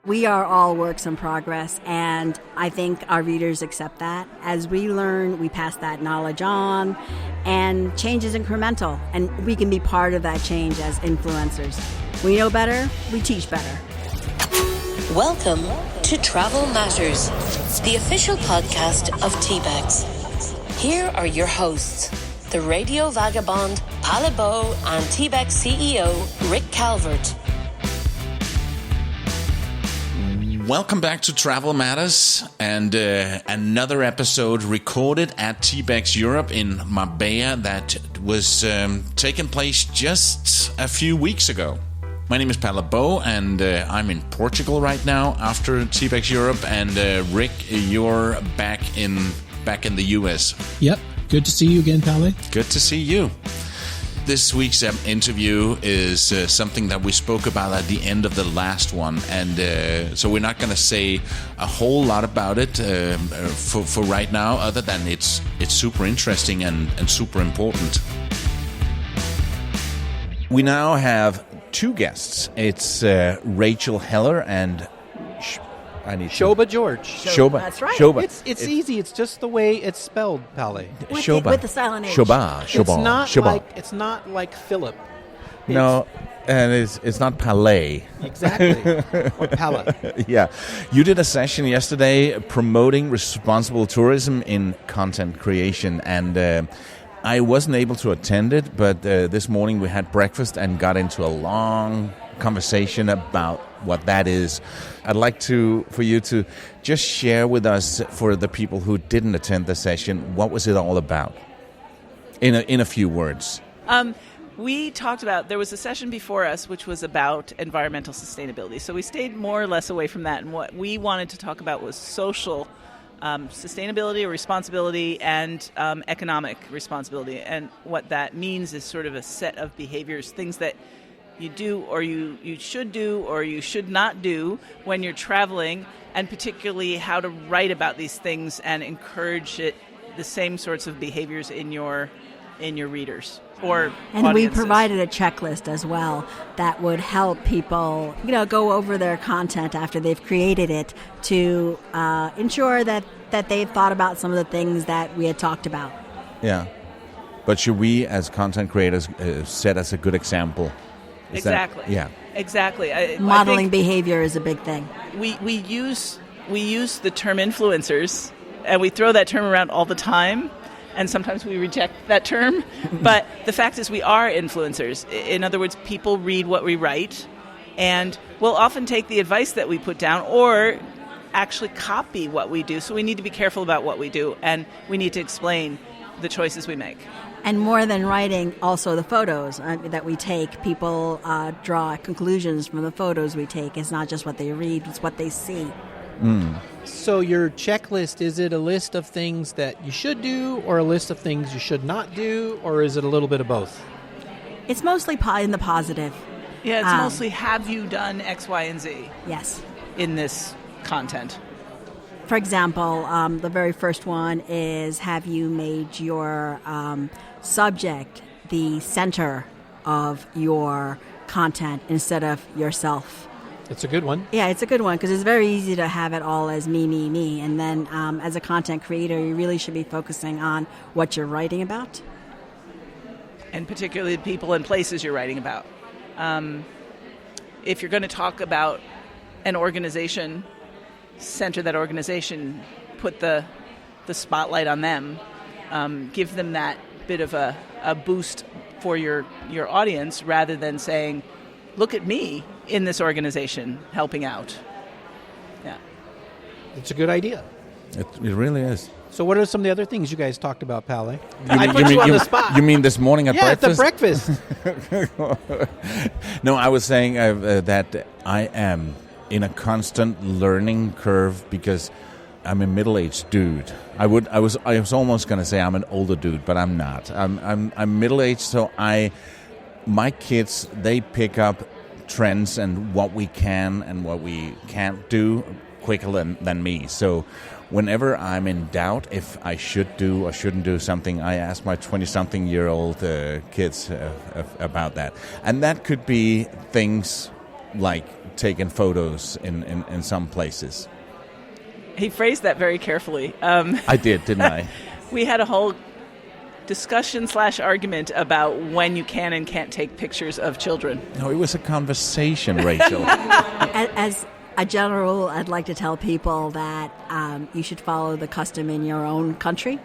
We are all works in progress, and I think our readers accept that. As we learn, we pass that knowledge on, and change is incremental, and we can be part of that change as influencers. We know better, we teach better. Welcome to Travel Matters, the official podcast of TBEX. Here are your hosts, the Radio Vagabond, Palle, and TBEX CEO, Rick Calvert. Welcome back to Travel Matters and another episode recorded at TBEX Europe in Marbella that was taking place just a few weeks ago. My name is Palle and I'm in Portugal right now after TBEX Europe, and Rick, you're back in the US. Yep, good to see you again, Palle. Good to see you. This week's interview is something that we spoke about at the end of the last one, and so we're not going to say a whole lot about it for right now, other than it's super interesting and super important. We now have two guests. It's Rachel Heller and Shobha George. Shobha. That's right. Shobha. It's easy. It's just the way it's spelled, Palle. Shobha. With the silent H. Shobha. It's not like Philip. No, and it's not Palle. Exactly. Or Palle. Yeah. You did a session yesterday promoting responsible tourism in content creation, and I wasn't able to attend it, but this morning we had breakfast and got into a long conversation about what that is. I'd like for you to just share with us, for the people who didn't attend the session, what was it all about? In a few words. We talked about, there was a session before us which was about environmental sustainability. So we stayed more or less away from that, and what we wanted to talk about was social sustainability or responsibility and economic responsibility. And what that means is sort of a set of behaviors, things that you do or you should do or you should not do when you're traveling, and particularly how to write about these things and encourage the same sorts of behaviors in your readers or and audiences. We provided a checklist as well that would help people, go over their content after they've created it to ensure that they've thought about some of the things that we had talked about. Yeah. But should we, as content creators, set as a good example? Exactly. Exactly. Modeling I think behavior is a big thing. We use the term influencers, and we throw that term around all the time, and sometimes we reject that term. But the fact is we are influencers. In other words, people read what we write, and will often take the advice that we put down or actually copy what we do. So we need to be careful about what we do, and we need to explain the choices we make. And more than writing, also the photos that we take. People draw conclusions from the photos we take. It's not just what they read, it's what they see. So your checklist, is it a list of things that you should do or a list of things you should not do, or is it a little bit of both? It's mostly in the positive. Yeah, it's mostly have you done X, Y, and Z? Yes. In this content. For example, the very first one is, have you made your subject the center of your content instead of yourself? It's a good one. Yeah, it's a good one because it's very easy to have it all as me. And then as a content creator, you really should be focusing on what you're writing about. And particularly the people and places you're writing about. If you're going to talk about an organization, center that organization, put the spotlight on them, give them that bit of a boost for your audience, rather than saying, look at me in this organization helping out. Yeah. It's a good idea. It really is. So what are some of the other things you guys talked about, Palle? I put you on the spot. You mean this morning at breakfast? Yeah, at the breakfast. No, I was saying that I am in a constant learning curve because I'm a middle-aged dude. I was almost going to say I'm an older dude, but I'm not. I'm middle-aged, so my kids, they pick up trends and what we can and what we can't do quicker than me. So whenever I'm in doubt if I should do or shouldn't do something, I ask my 20-something-year-old kids about that. And that could be things like taking photos in some places. He phrased that very carefully. I did, didn't I? We had a whole discussion/argument about when you can and can't take pictures of children. No, it was a conversation, Rachel. As a general rule, I'd like to tell people that you should follow the custom in your own country.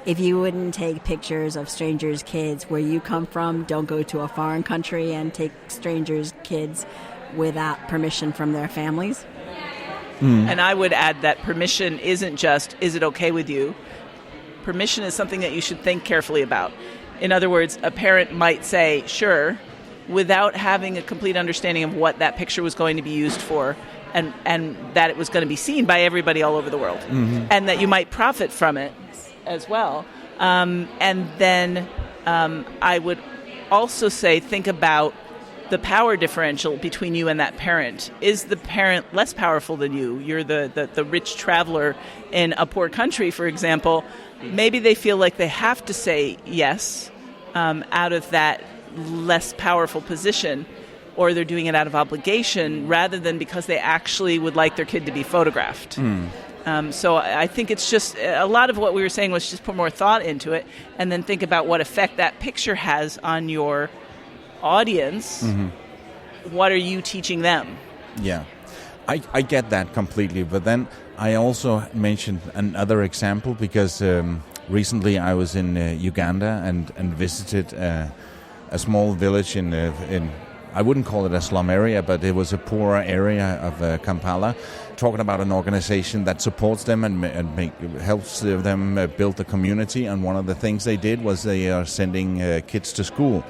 If you wouldn't take pictures of strangers' kids where you come from, don't go to a foreign country and take strangers' kids without permission from their families. And I would add that permission isn't just, is it okay with you? Permission is something that you should think carefully about. In other words, a parent might say, sure, without having a complete understanding of what that picture was going to be used for, and that it was going to be seen by everybody all over the world, and that you might profit from it as well. And then I would also say, think about the power differential between you and that parent. Is the parent less powerful than you? You're the rich traveler in a poor country, for example. Maybe they feel like they have to say yes out of that less powerful position, or they're doing it out of obligation rather than because they actually would like their kid to be photographed. So I think it's just a lot of what we were saying was just put more thought into it and then think about what effect that picture has on your audience. What are you teaching them? Yeah, I get that completely. But then I also mentioned another example because recently I was in Uganda and visited a small village in I wouldn't call it a slum area, but it was a poor area of Kampala, talking about an organization that supports them and helps them build the community. And one of the things they did was they are sending kids to school.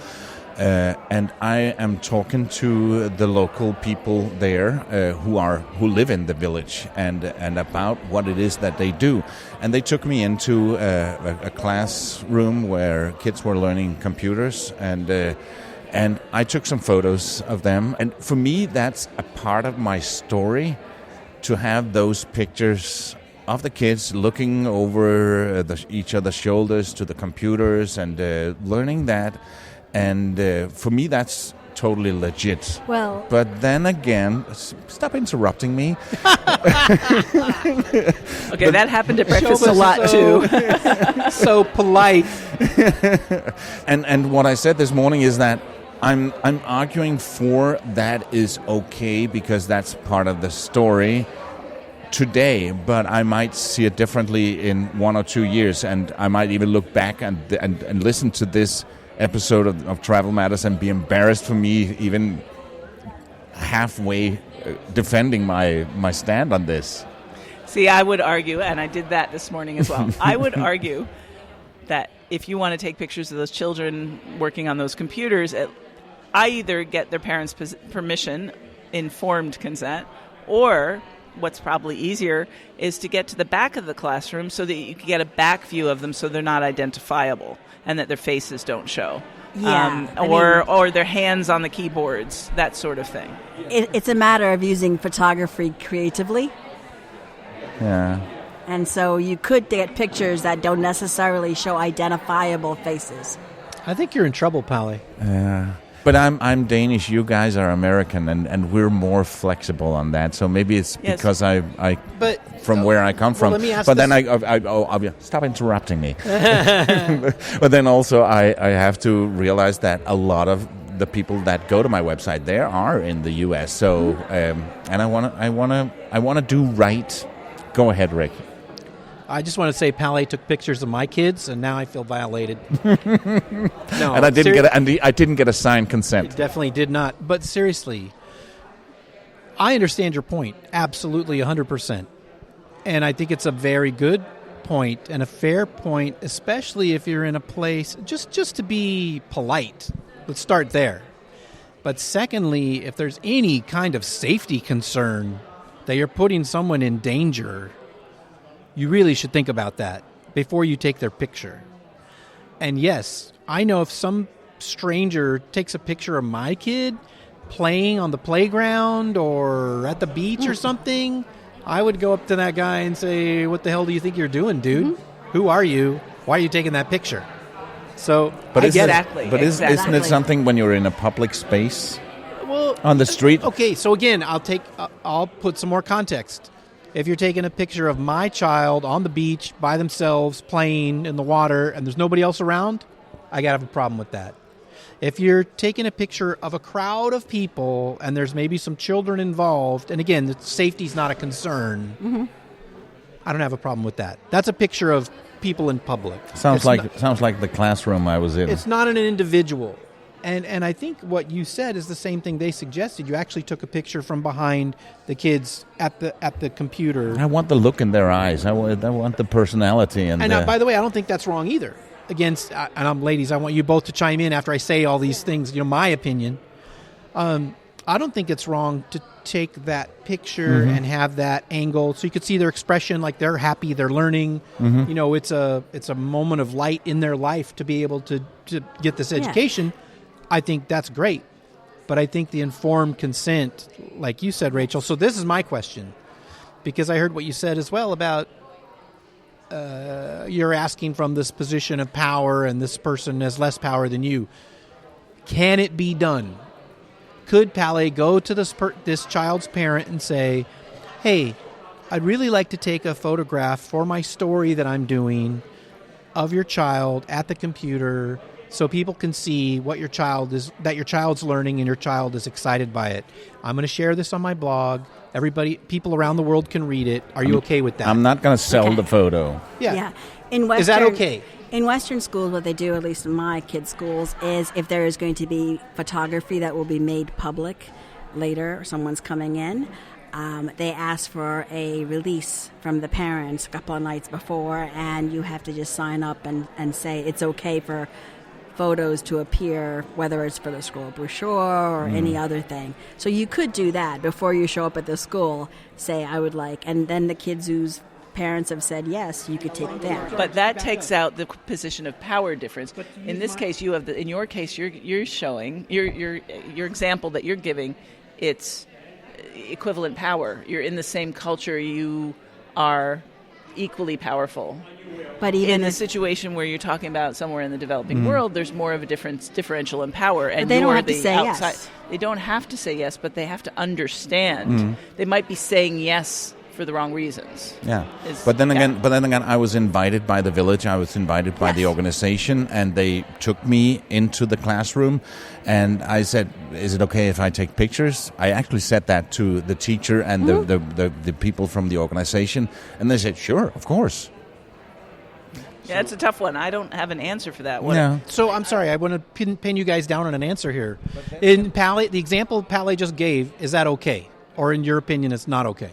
And I am talking to the local people there who live in the village and about what it is that they do. And they took me into a classroom where kids were learning computers, and I took some photos of them. And for me, that's a part of my story, to have those pictures of the kids looking over each other's shoulders to the computers and learning that. And for me, that's totally legit. Well, but then again, stop interrupting me. Okay, that happened at breakfast a lot too. So polite. And what I said this morning is that I'm arguing for that is okay because that's part of the story today, but I might see it differently in 1 or 2 years, and I might even look back and listen to this episode of Travel Matters and be embarrassed for me even halfway defending my stand on this. See, I would argue, and I did that this morning as well, I would argue that if you want to take pictures of those children working on those computers, I either get their parents' permission, informed consent, or what's probably easier is to get to the back of the classroom so that you can get a back view of them so they're not identifiable and that their faces don't show. Or their hands on the keyboards, that sort of thing. It's a matter of using photography creatively. Yeah. And so you could get pictures that don't necessarily show identifiable faces. I think you're in trouble, Palle. Yeah. But I'm Danish, you guys are American, and we're more flexible on that. So maybe it's because from where I come from. Let me ask but this. then I'll stop interrupting me. But then also I have to realize that a lot of the people that go to my website there are in the U.S. So and I wanna do right. Go ahead, Rick. I just want to say Palle took pictures of my kids, and now I feel violated. No, and I didn't get a signed consent. Definitely did not. But seriously, I understand your point, absolutely 100%. And I think it's a very good point and a fair point, especially if you're in a place, just to be polite. Let's start there. But secondly, if there's any kind of safety concern that you're putting someone in danger, you really should think about that before you take their picture. And yes, I know if some stranger takes a picture of my kid playing on the playground or at the beach or something, I would go up to that guy and say, what the hell do you think you're doing, dude? Mm-hmm. Who are you? Why are you taking that picture? So, but exactly. Isn't it something when you're in a public space? Well, Well, on the street. okay, so again, I'll put some more context. If you're taking a picture of my child on the beach by themselves playing in the water and there's nobody else around, I gotta have a problem with that. If you're taking a picture of a crowd of people and there's maybe some children involved, and again, the safety's not a concern, I don't have a problem with that. That's a picture of people in public. Sounds like the classroom I was in. It's not an individual. And I think what you said is the same thing they suggested. You actually took a picture from behind the kids at the computer. I want the look in their eyes. I want the personality. And by the way, I don't think that's wrong either. Ladies, I want you both to chime in after I say all these things, my opinion. I don't think it's wrong to take that picture and have that angle so you could see their expression, like they're happy, they're learning. It's a moment of light in their life to be able to get this education. Yeah. I think that's great. But I think the informed consent, like you said, Rachel. So this is my question, because I heard what you said as well about you're asking from this position of power and this person has less power than you. Can it be done? Could Palle go to this child's parent and say, hey, I'd really like to take a photograph for my story that I'm doing of your child at the computer so people can see what your child's learning and your child is excited by it. I'm going to share this on my blog. People around the world can read it. Are you okay with that? I'm not going to sell the photo. Yeah. Is that okay? In Western schools, what they do, at least in my kids' schools, is if there is going to be photography that will be made public later, or someone's coming in, they ask for a release from the parents a couple of nights before, and you have to just sign up and say it's okay for photos to appear, whether it's for the school brochure or any other thing. So you could do that before you show up at the school, say, I would like, and then the kids whose parents have said yes, you could take that. But that takes out the position of power difference. In this case, you have in your case, you're showing your example that you're giving, it's equivalent power. You're in the same culture. You are equally powerful. But even in the situation where you're talking about somewhere in the developing world, there's more of a differential in power. And but they don't have to say outside. yes. They don't have to say yes, but they have to understand. They might be saying yes for the wrong reasons. Yeah. But then again, I was invited by the village. I was invited by the organization, and they took me into the classroom. And I said, "Is it okay if I take pictures?" I actually said that to the teacher and the people from the organization, and they said, "Sure, of course." Yeah, it's a tough one. I don't have an answer for that one. Yeah. So I'm sorry, I want to pin you guys down on an answer here. In Palle, the example Palle just gave, is that okay? Or in your opinion, it's not okay?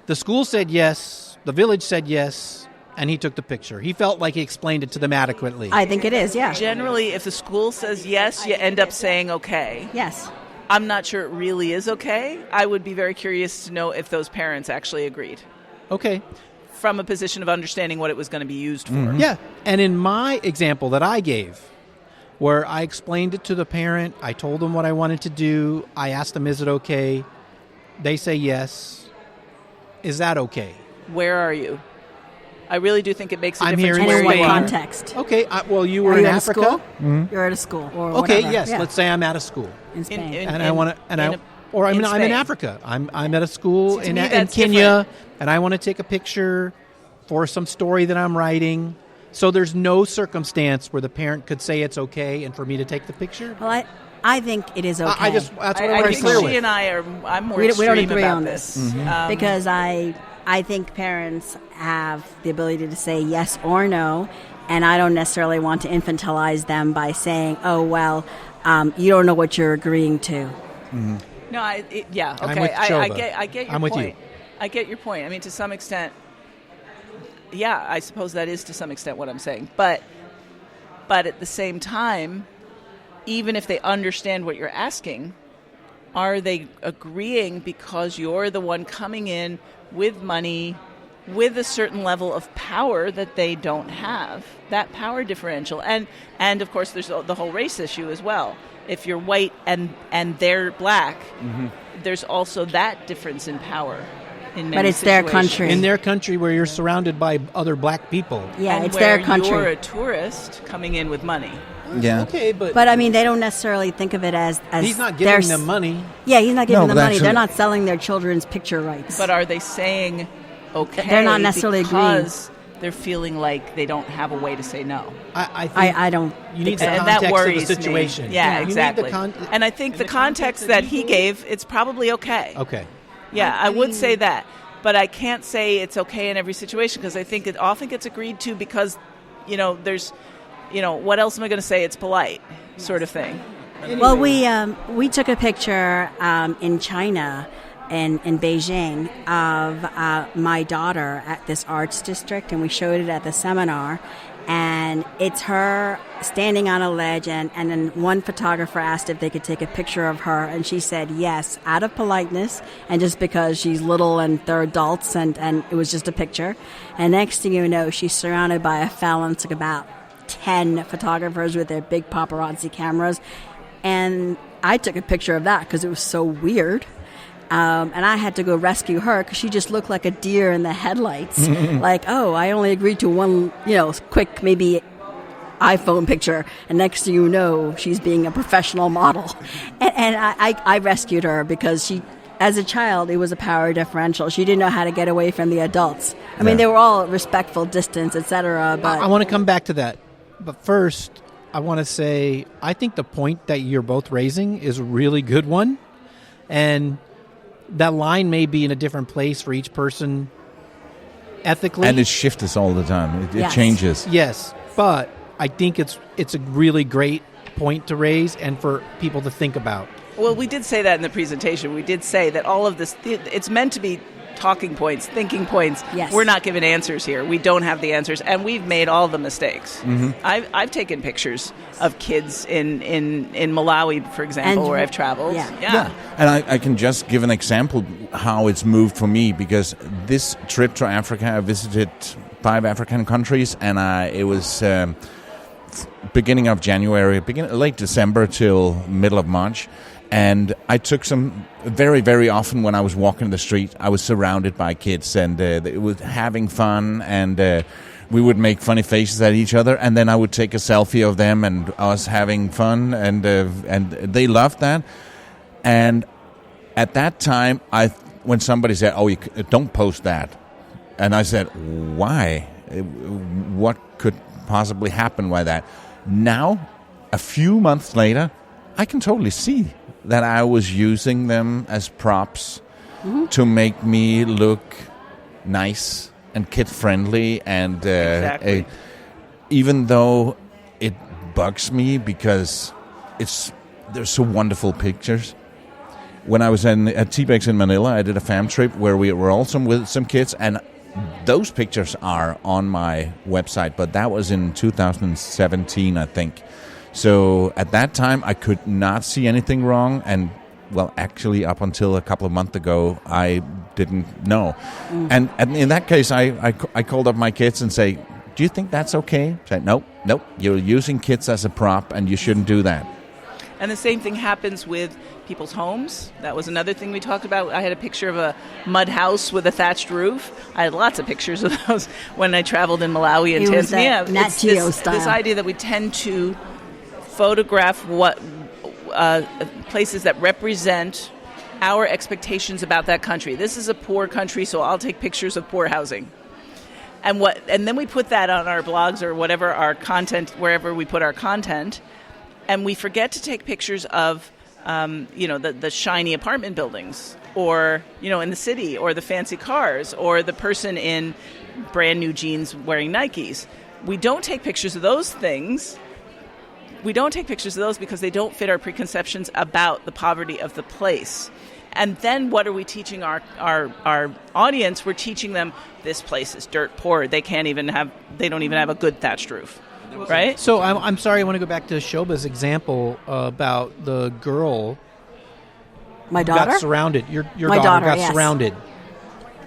The school said yes, the village said yes, and he took the picture. He felt like he explained it to them adequately. I think it is, yeah. Generally, if the school says yes, you end up saying okay. Yes. I'm not sure it really is okay. I would be very curious to know if those parents actually agreed. Okay. From a position of understanding what it was going to be used for. Yeah, and in my example that I gave, where I explained it to the parent, I told them what I wanted to do, I asked them, is it okay? They say yes. Is that okay? Where are you? I really do think it makes a I'm difference here in where what you are. context. Okay, well, you were Are in you at Africa. a school? You're at a school. Or Okay, whatever. yes. Yeah. Let's say I'm at a school, In Spain. and I want to, I'm in Africa. I'm at a school See, to in me, that's Kenya, different. and I want to take a picture for some story that I'm writing. So there's no circumstance where the parent could say it's okay, and for me to take the picture. Well, I think it is okay. That's what I I'm very think clear she with. and We I'm more don't extreme agree about on this. because I think parents have the ability to say yes or no, and I don't necessarily want to infantilize them by saying, "Oh well, you don't know what you're agreeing to." No, okay. I'm with I Shobha. get your I'm with point. you. I get your point. I mean, to some extent, yeah, I suppose that is to some extent what I'm saying. But at the same time, even if they understand what you're asking, are they agreeing because you're the one coming in with money, with a certain level of power that they don't have, that power differential? And of course, there's the whole race issue as well. If you're white and they're black, there's also that difference in power. In many But it's their situations. country. In their country, where you're surrounded by other black people. Yeah, And it's their where country. You're a tourist coming in with money. Yeah. Okay, but But I mean, they don't necessarily think of it as he's not their giving them money. Yeah, he's not giving No, them but money. actually- They're not selling their children's picture rights. But are they saying okay? They're not necessarily because they're feeling like they don't have a way to say no. I think I don't. you need the And context that worries of the situation. me. Yeah, You need the exactly. con- And I think the context that he gave, it's probably okay. Okay. Yeah, I would say that. But I can't say it's okay in every situation because I think it often gets agreed to because, there's, what else am I going to say? It's polite sort of thing. Well, we took a picture in China, in Beijing, of my daughter at this arts district, and we showed it at the seminar. And it's her standing on a ledge, and then one photographer asked if they could take a picture of her, and she said yes, out of politeness, and just because she's little and they're adults, and it was just a picture. And next thing you know, she's surrounded by a phalanx of about 10 photographers with their big paparazzi cameras. And I took a picture of that because it was so weird. And I had to go rescue her because she just looked like a deer in the headlights. Like, oh, I only agreed to one, quick maybe iPhone picture. And next thing you know, she's being a professional model. And I rescued her because she, as a child, it was a power differential. She didn't know how to get away from the adults. I mean, they were all respectful distance, etc. But I want to come back to that. But first, I want to say I think the point that you're both raising is a really good one. And that line may be in a different place for each person ethically. And it shifts all the time. It Yes. changes. Yes, but I think it's a really great point to raise and for people to think about. Well, we did say that in the presentation. We did say that all of this, it's meant to be talking points, thinking points. Yes. We're not given answers here. We don't have the answers, and we've made all the mistakes. Mm-hmm. I've taken pictures of kids in Malawi, for example, And- where I've traveled. Yeah. And I can just give an example how it's moved for me, because this trip to Africa, I visited 5 African countries, and it was beginning of January, late December till middle of March. And I took some very, very often when I was walking the street, I was surrounded by kids, and it was having fun, and we would make funny faces at each other, and then I would take a selfie of them and us having fun, and they loved that. And at that time, when somebody said, "Oh, don't post that," and I said, "Why? What could possibly happen by that?" Now, a few months later, I can totally see that I was using them as props to make me look nice and kid-friendly, and Exactly. even though it bugs me because they're so wonderful pictures. When I was at TBEX in Manila, I did a fam trip where we were also with some kids, and those pictures are on my website, but that was in 2017, I think. So at that time, I could not see anything wrong, and well, actually, up until a couple of months ago, I didn't know. And in that case, I called up my kids and say, "Do you think that's okay?" Say, "Nope, you're using kids as a prop, and you shouldn't do that." And the same thing happens with people's homes. That was another thing we talked about. I had a picture of a mud house with a thatched roof. I had lots of pictures of those when I traveled in Malawi and It was Tanzania. that Nat It's Geo style. This idea that we tend to photograph what places that represent our expectations about that country. This is a poor country, so I'll take pictures of poor housing. And then we put that on our blogs or whatever our content, wherever we put our content, and we forget to take pictures of the shiny apartment buildings, or in the city, or the fancy cars, or the person in brand new jeans wearing Nikes. We don't take pictures of those things. We don't take pictures of those because they don't fit our preconceptions about the poverty of the place. And then what are we teaching our audience? We're teaching them this place is dirt poor. They don't even have a good thatched roof, right? So I'm sorry, I want to go back to Shobha's example about the girl my who daughter. got surrounded. Your My daughter, got yes. surrounded.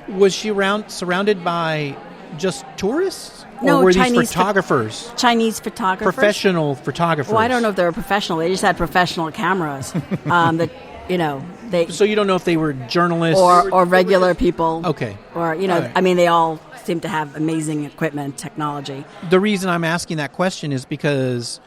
Was she surrounded by just tourists? Or No, were Chinese these photographers? Chinese photographers. Professional photographers. Well, I don't know if they were professional. They just had professional cameras. They So you don't know if they were journalists or regular people. Okay. Or All right. I mean, they all seem to have amazing equipment, technology. The reason I'm asking that question is because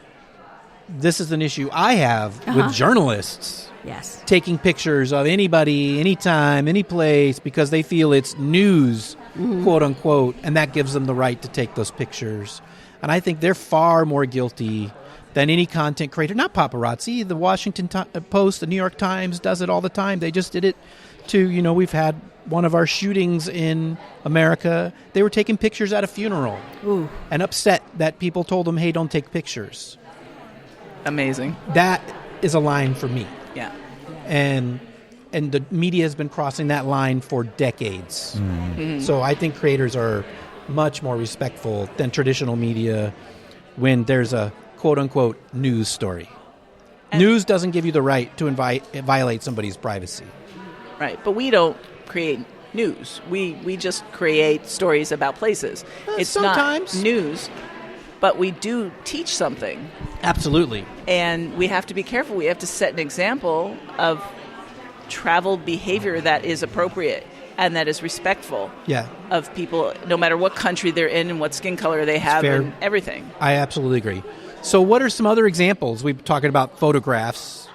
this is an issue I have with journalists. Yes. Taking pictures of anybody, anytime, any place, because they feel it's news, quote unquote, and that gives them the right to take those pictures. And I think they're far more guilty than any content creator. Not paparazzi. The Washington Post, the New York Times does it all the time. They just did it to, we've had one of our shootings in America. They were taking pictures at a funeral. Ooh. And upset that people told them, hey, don't take pictures. Amazing. That is a line for me. Yeah. And the media has been crossing that line for decades. Mm-hmm. So I think creators are much more respectful than traditional media when there's a quote-unquote news story. And news doesn't give you the right to violate somebody's privacy. Right, but we don't create news. We just create stories about places. It's sometimes not news, but we do teach something. Absolutely. And we have to be careful. We have to set an example of travel behavior that is appropriate and that is respectful of people, no matter what country they're in and what skin color they have and everything. I absolutely agree. So what are some other examples? We've been talking about photographs.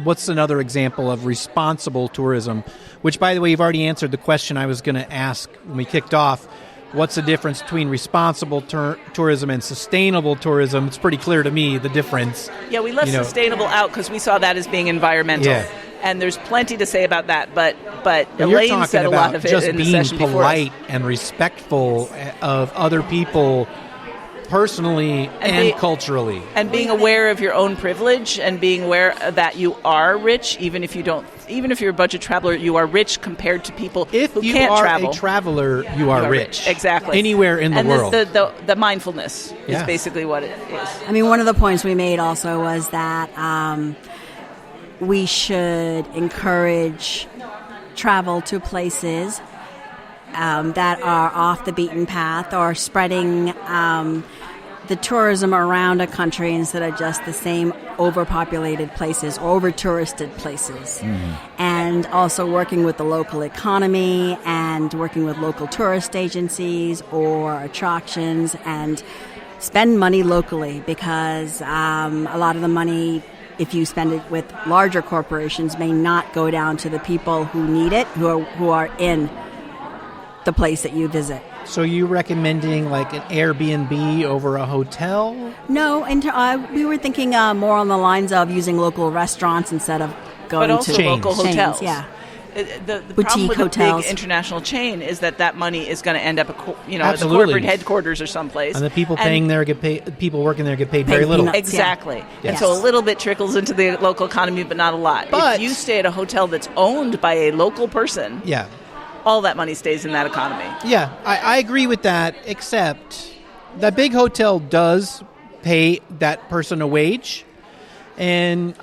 What's another example of responsible tourism? Which, by the way, you've already answered the question I was going to ask when we kicked off. What's the difference between responsible tourism and sustainable tourism? It's pretty clear to me, the difference. Yeah, we left sustainable out because we saw that as being environmental. Yeah. And there's plenty to say about that, but Elaine said a lot of it in the session before us. Just being polite and respectful of other people personally and culturally. And being aware of your own privilege and being aware that you are rich, even if you're a budget traveler, you are rich compared to people who can't travel. If you are a traveler, you are rich. Exactly. Anywhere in the world. And the mindfulness is basically what it is. I mean, one of the points we made also was that we should encourage travel to places that are off the beaten path or spreading the tourism around a country instead of just the same overpopulated places, over-touristed places. Mm-hmm. And also working with the local economy and working with local tourist agencies or attractions and spend money locally because a lot of the money, if you spend it with larger corporations, may not go down to the people who need it, who are in the place that you visit. So you recommending like an Airbnb over a hotel? No, we were thinking more on the lines of using local restaurants instead of going but also to local hotels. Yeah. The boutique problem with hotels. A big international chain is that money is going to end up at the Absolutely. corporate headquarters or someplace. And the people people working there get paid very little. Peanuts, exactly. Yeah. And Yes. so a little bit trickles into the local economy, but not a lot. But if you stay at a hotel that's owned by a local person, all that money stays in that economy. Yeah, I agree with that, except that big hotel does pay that person a wage, and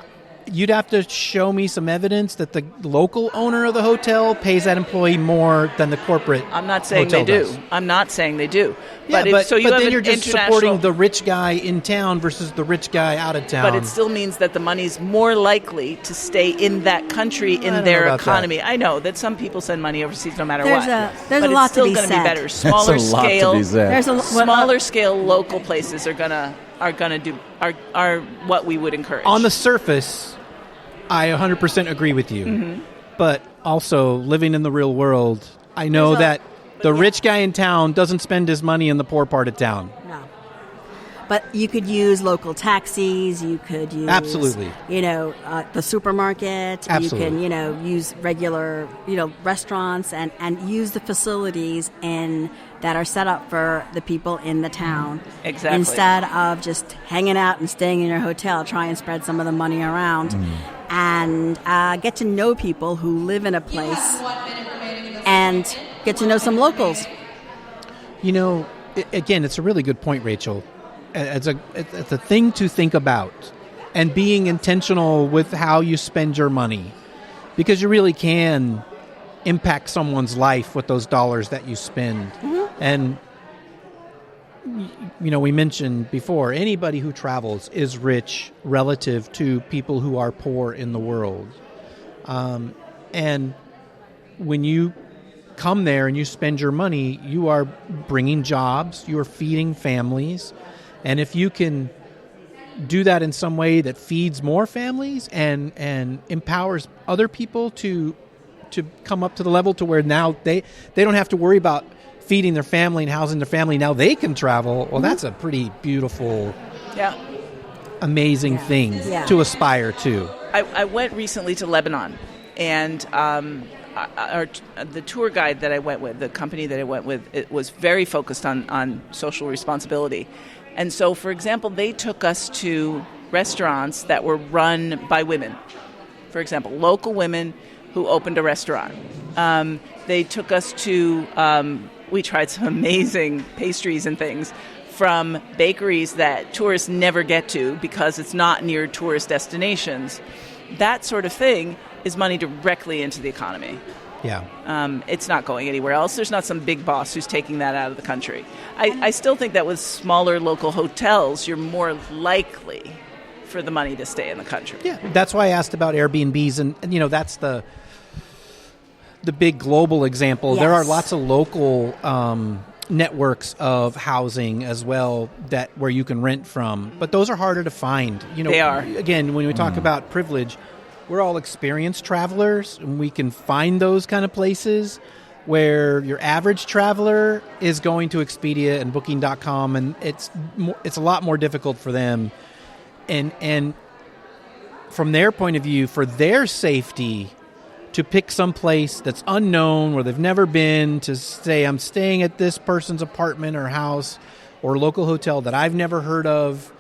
you'd have to show me some evidence that the local owner of the hotel pays that employee more than the corporate. I'm not saying they do. Does. I'm not saying they do. Yeah, but then you're just international... supporting the rich guy in town versus the rich guy out of town. But it still means that the money's more likely to stay in that country in their economy. I know that some people send money overseas no matter what. There's a lot to be said. But it's still going to be better. Smaller scale. Smaller scale local places are what we would encourage. On the surface, I 100% agree with you. Mm-hmm. But also, living in the real world, I know that the rich guy in town doesn't spend his money in the poor part of town. No. But you could use local taxis. You could use, absolutely, the supermarket. Absolutely. You can, use regular, restaurants and use the facilities that are set up for the people in the town. Exactly. Instead of just hanging out and staying in your hotel, try and spread some of the money around and get to know people who live in a place and get to know some locals. Again, it's a really good point, Rachel. It's a thing to think about, and being intentional with how you spend your money, because you really can impact someone's life with those dollars that you spend. Mm-hmm. And we mentioned before, anybody who travels is rich relative to people who are poor in the world. And when you come there and you spend your money, you are bringing jobs, you are feeding families. And if you can do that in some way that feeds more families and empowers other people to come up to the level to where now they don't have to worry about feeding their family and housing their family. Now they can travel. Well, that's a pretty beautiful, amazing thing to aspire to. I went recently to Lebanon, and the tour guide that I went with, the company that I went with, it was very focused on social responsibility. And so, for example, they took us to restaurants that were run by women. For example, local women who opened a restaurant. They took us to, we tried some amazing pastries and things from bakeries that tourists never get to because it's not near tourist destinations. That sort of thing is money directly into the economy. Yeah. It's not going anywhere else. There's not some big boss who's taking that out of the country. I still think that with smaller local hotels, you're more likely for the money to stay in the country. Yeah, that's why I asked about Airbnbs, and that's the big global example. Yes. There are lots of local networks of housing as well where you can rent from, but those are harder to find. They are. Again, when we talk about privilege, we're all experienced travelers, and we can find those kind of places where your average traveler is going to Expedia and Booking.com, and it's a lot more difficult for them. And from their point of view, for their safety, to pick some place that's unknown, where they've never been, to say, I'm staying at this person's apartment or house or local hotel that I've never heard of,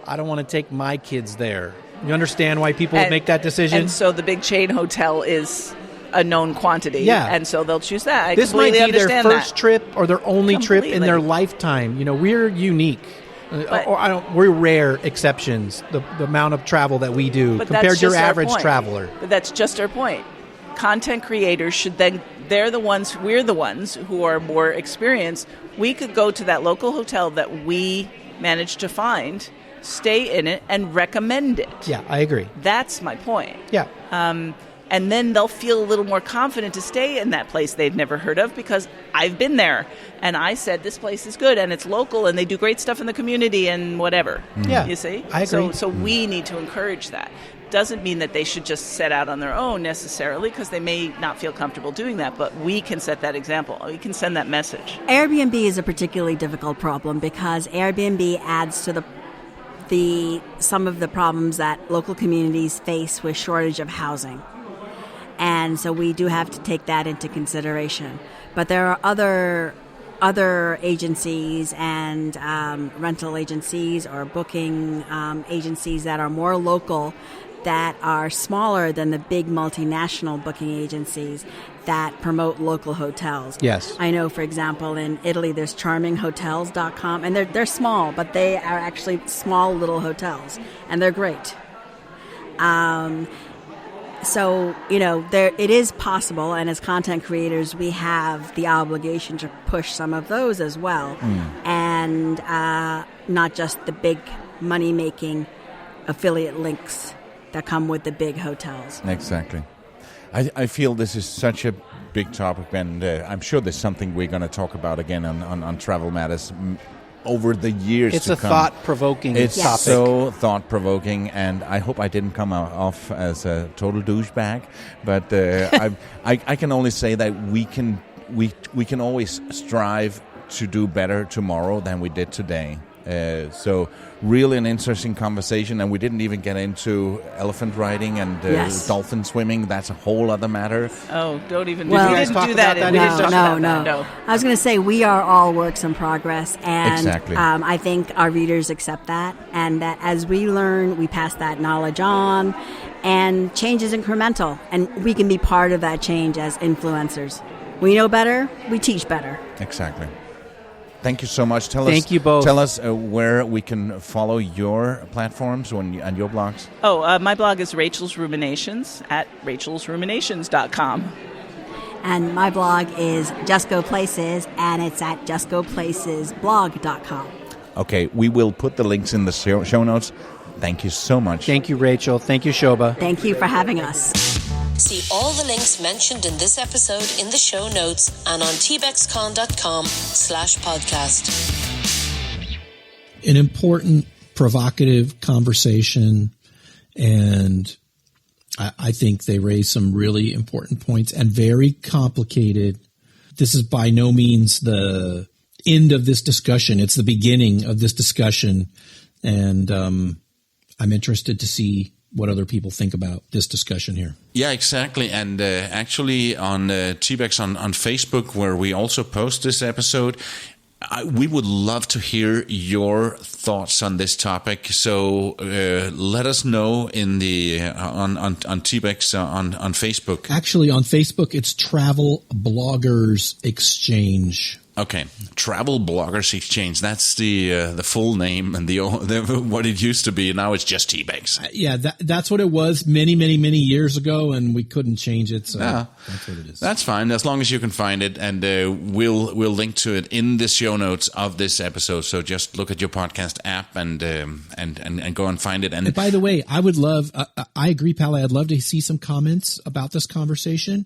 I don't want to take my kids there. You understand why people make that decision? And so the big chain hotel is a known quantity. Yeah. And so they'll choose that. This might be their first that. trip or their only trip in their lifetime. We're unique. We're rare exceptions, the amount of travel that we do compared to your average traveler. But that's just our point. Content creators should then, we're the ones who are more experienced. We could go to that local hotel that we managed to find, stay in it, and recommend it. Yeah, I agree. That's my point. Yeah. And then they'll feel a little more confident to stay in that place they've never heard of because I've been there and I said this place is good and it's local and they do great stuff in the community and whatever. Yeah, you see? I agree. So we need to encourage that. Doesn't mean that they should just set out on their own necessarily because they may not feel comfortable doing that, but we can set that example. We can send that message. Airbnb is a particularly difficult problem because Airbnb adds to some of the problems that local communities face with shortage of housing. And so we do have to take that into consideration. But there are other agencies and rental agencies or booking agencies that are more local, that are smaller than the big multinational booking agencies that promote local hotels. Yes. I know, for example, in Italy, there's charminghotels.com, and they're small, but they are actually small little hotels, and they're great. So, it is possible, and as content creators, we have the obligation to push some of those as well, and not just the big money-making affiliate links that come with the big hotels. Exactly. I feel this is such a big topic, and I'm sure there's something we're going to talk about again on Travel Matters over the years it's to It's come. a thought-provoking topic. It's so thought-provoking, and I hope I didn't come off as a total douchebag, but I can only say that we can always strive to do better tomorrow than we did today. So really an interesting conversation, and we didn't even get into elephant riding and dolphin swimming. That's a whole other matter. Oh, don't even well, we didn't do that. No. I was going to say we are all works in progress, and exactly. I think our readers accept that, and that as we learn, we pass that knowledge on, and change is incremental, and we can be part of that change as influencers. We know better, we teach better. Exactly. Thank you so much. Thank you both. Tell us where we can follow your platforms and your blogs. Oh, my blog is Rachel's Ruminations at rachelsruminations.com. And my blog is Just Go Places, and it's at justgoplacesblog.com. Okay, we will put the links in the show notes. Thank you so much. Thank you, Rachel. Thank you, Shobha. Thank you for having us. See all the links mentioned in this episode in the show notes and on tbexcon.com/podcast. An important provocative conversation, and I think they raise some really important points and very complicated. This is by no means the end of this discussion. It's the beginning of this discussion, and I'm interested to see what other people think about this discussion here. Yeah, exactly. And actually on TBEX on Facebook, where we also post this episode, we would love to hear your thoughts on this topic. So let us know in the on TBEX on Facebook. Actually, on Facebook, it's Travel Bloggers Exchange. Okay, Travel Bloggers Exchange. That's the full name and the what it used to be. Now it's just TBEX. Yeah, that's what it was many years ago, and we couldn't change it. So that's what it is. That's fine, as long as you can find it, and we'll link to it in the show notes of this episode. So just look at your podcast app and go and find it. And by the way, I would love. I agree, Palle. I'd love to see some comments about this conversation.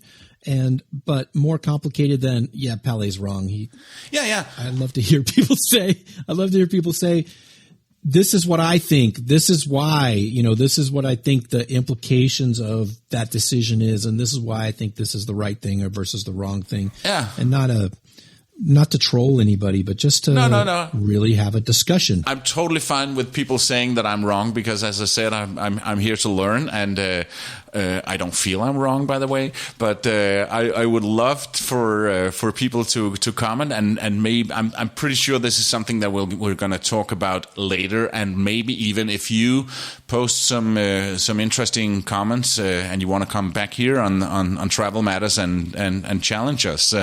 But more complicated than, Palle's wrong. I'd love to hear people say, this is what I think. This is why, this is what I think the implications of that decision is. And this is why I think this is the right thing versus the wrong thing. Yeah. And not to troll anybody, but just to really have a discussion. I'm totally fine with people saying that I'm wrong because, as I said, I'm here to learn, and I don't feel I'm wrong, by the way. But I would love for people to comment, and maybe I'm pretty sure this is something that we're going to talk about later, and maybe even if you post some interesting comments and you want to come back here on Travel Matters and challenge us.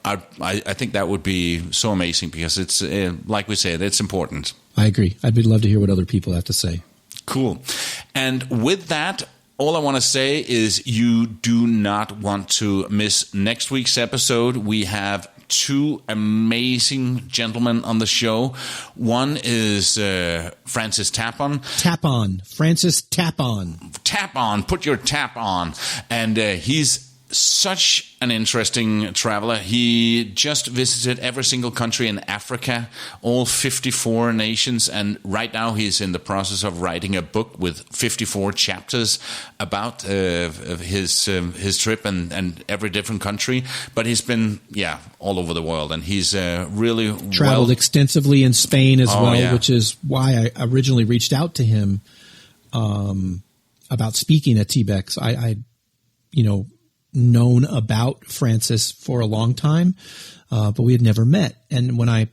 I think that would be so amazing because it's, like we said, it's important. I agree. I'd love to hear what other people have to say. Cool. And with that, all I want to say is you do not want to miss next week's episode. We have two amazing gentlemen on the show. One is Francis Tapon. Francis Tapon. Tapon. Put your tap on. And he's such an interesting traveler. He just visited every single country in Africa, all 54 nations, and right now he's in the process of writing a book with 54 chapters about his trip and every different country. But he's been all over the world, and he's really traveled extensively in Spain as well, which is why I originally reached out to him about speaking at TBEX. I known about Francis for a long time, but we had never met. And when I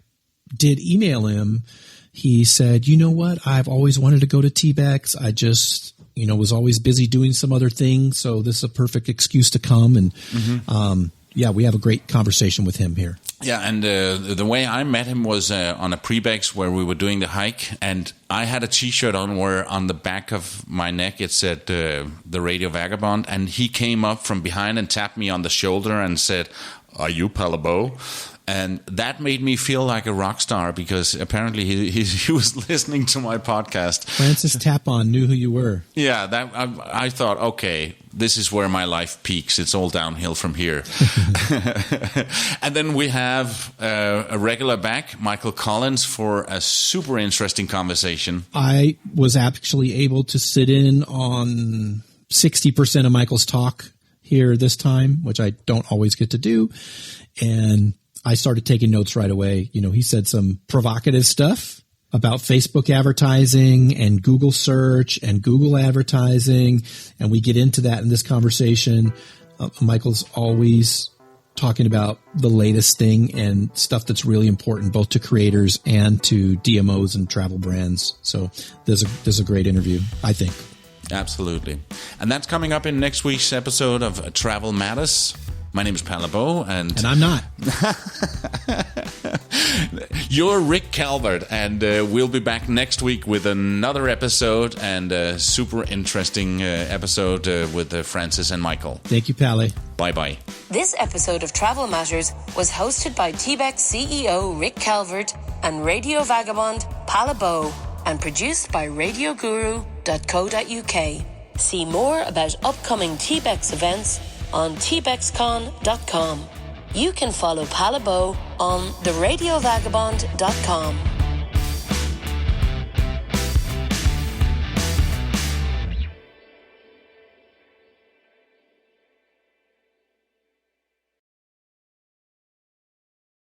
did email him, he said, you know what? I've always wanted to go to TBEX. I just, was always busy doing some other things. So this is a perfect excuse to come. And we have a great conversation with him here. Yeah, and the way I met him was on a PBEX where we were doing the hike, and I had a T-shirt on where on the back of my neck it said the Radio Vagabond, and he came up from behind and tapped me on the shoulder and said, "Are you Palle?" And that made me feel like a rock star because apparently he was listening to my podcast. Francis Tapon knew who you were. Yeah, that I thought, okay, this is where my life peaks. It's all downhill from here. And then we have a regular back, Michael Collins, for a super interesting conversation. I was actually able to sit in on 60% of Michael's talk here this time, which I don't always get to do. And I started taking notes right away. He said some provocative stuff about Facebook advertising and Google search and Google advertising. And we get into that in this conversation. Michael's always talking about the latest thing and stuff that's really important both to creators and to DMOs and travel brands. So there's a great interview, I think. Absolutely. And that's coming up in next week's episode of Travel Matters. My name is Palle, and I'm not. You're Rick Calvert, and we'll be back next week with another episode and a super interesting episode with Francis and Michael. Thank you, Palle. Bye-bye. This episode of Travel Matters was hosted by TBEX CEO Rick Calvert and Radio Vagabond Palle, and produced by radioguru.co.uk. See more about upcoming TBEX events on tbexcon.com. You can follow Palle on theradiovagabond.com.